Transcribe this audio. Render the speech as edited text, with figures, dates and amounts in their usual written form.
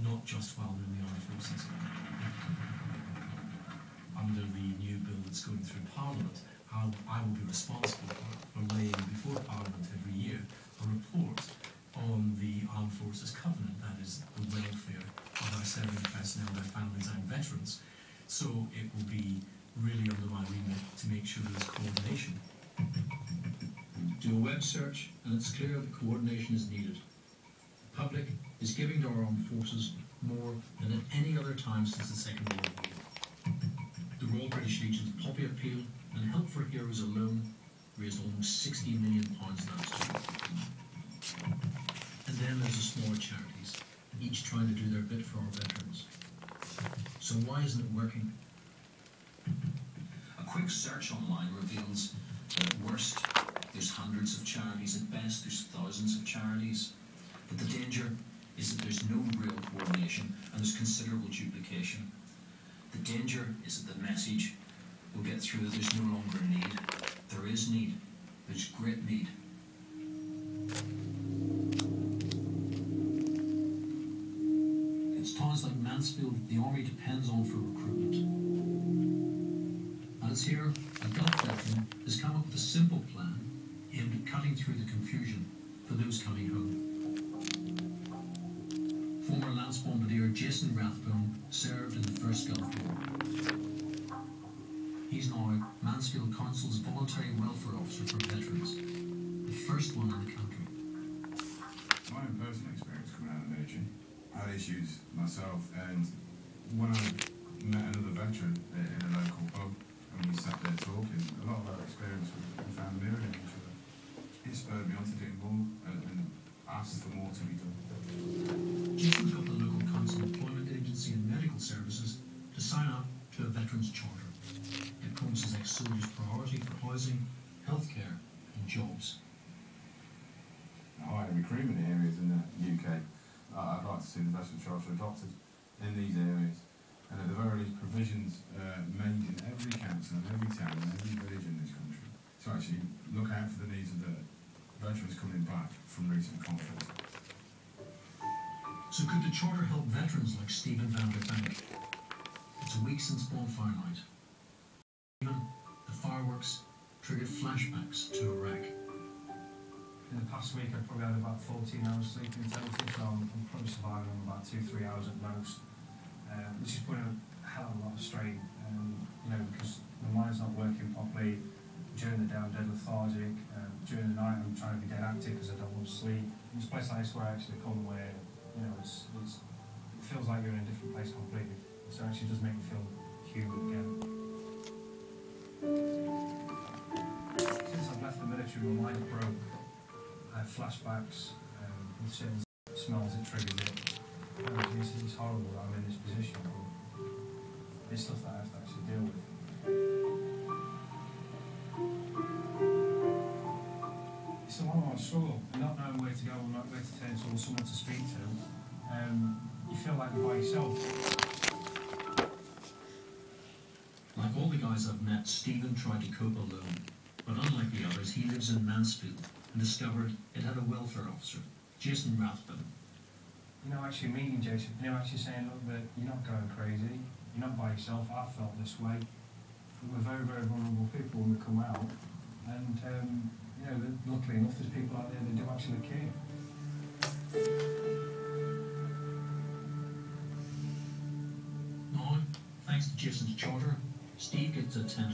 not just while they're in the armed forces. Under the new bill that's going through Parliament, I will be responsible for laying before Parliament every year a report on the Armed Forces Covenant, that is, the welfare of our serving personnel, their families and veterans. So it will be really under my remit to make sure there's coordination. Do a web search and it's clear that coordination is needed. The public is giving to our armed forces more than at any other time since the Second World War. The Royal British Legion's poppy appeal and Help for Heroes alone raised almost £60 million last year. And then there's the smaller charities, each trying to do their bit for our veterans. So why isn't it working? A quick search online reveals that at worst there's hundreds of charities, at best there's thousands of charities. But the danger is that there's no real coordination and there's considerable duplication. The danger is that the message will get through that there's no longer a need. There is need. There's great need. It's towns like Mansfield the army depends on for recruitment. And it's here a Gulf veteran has come up with a simple plan aimed at cutting through the confusion for those coming home. Former Lance Bombardier Jason Rathbone served in the First Gulf War. He's now Mansfield Council's Voluntary Welfare Officer for Veterans, the first one in the country. My own personal experience coming out of the military, I had issues myself, and when I met another veteran in a local pub and we sat there talking, a lot of our experience we found mirroring each other. It spurred me on to doing more and asked for more to be done. Jason's got the local council employment agency and medical services to sign up to a veterans charter. It promises ex-soldiers priority for housing, healthcare and jobs. Higher recruitment areas in the UK, I'd like to see the veteran charter adopted in these areas, and at the very least provisions made in every council and every town and every village in this country to actually look out for the needs of the veterans coming back from recent conflict. So could the charter help veterans like Stephen van der Bank? It's a week since bonfire night. Even the fireworks triggered flashbacks to Iraq. In the past week I've probably had about 14 hours sleep in total, so I'm probably surviving on about 2-3 hours at most, which is putting a hell of a lot of strain, because my mind's not working properly. During the day I'm dead lethargic, during the night I'm trying to be dead active because I don't want to sleep. It's a place like this where I actually come where, it feels like you're in a different place completely, so it actually does make me feel human again. Since I've left the military, my mind broke. I have flashbacks with certain smells that triggers it. It's horrible that I'm in this position, but it's stuff that I have to actually deal with. It's a one-on-one struggle, and not knowing where to go and not where to turn to or someone to speak to. You feel like you're by yourself. Like all the guys I've met, Stephen tried to cope alone, but unlike the others, he lives in Mansfield and discovered it had a welfare officer, Jason Rathbone. Actually meeting Jason, actually saying, look, that you're not going crazy, you're not by yourself, I felt this way. We're very, very vulnerable people when we come out, and luckily enough there's people out there that do actually care. Now, thanks to Jason's charter, Steve gets a 10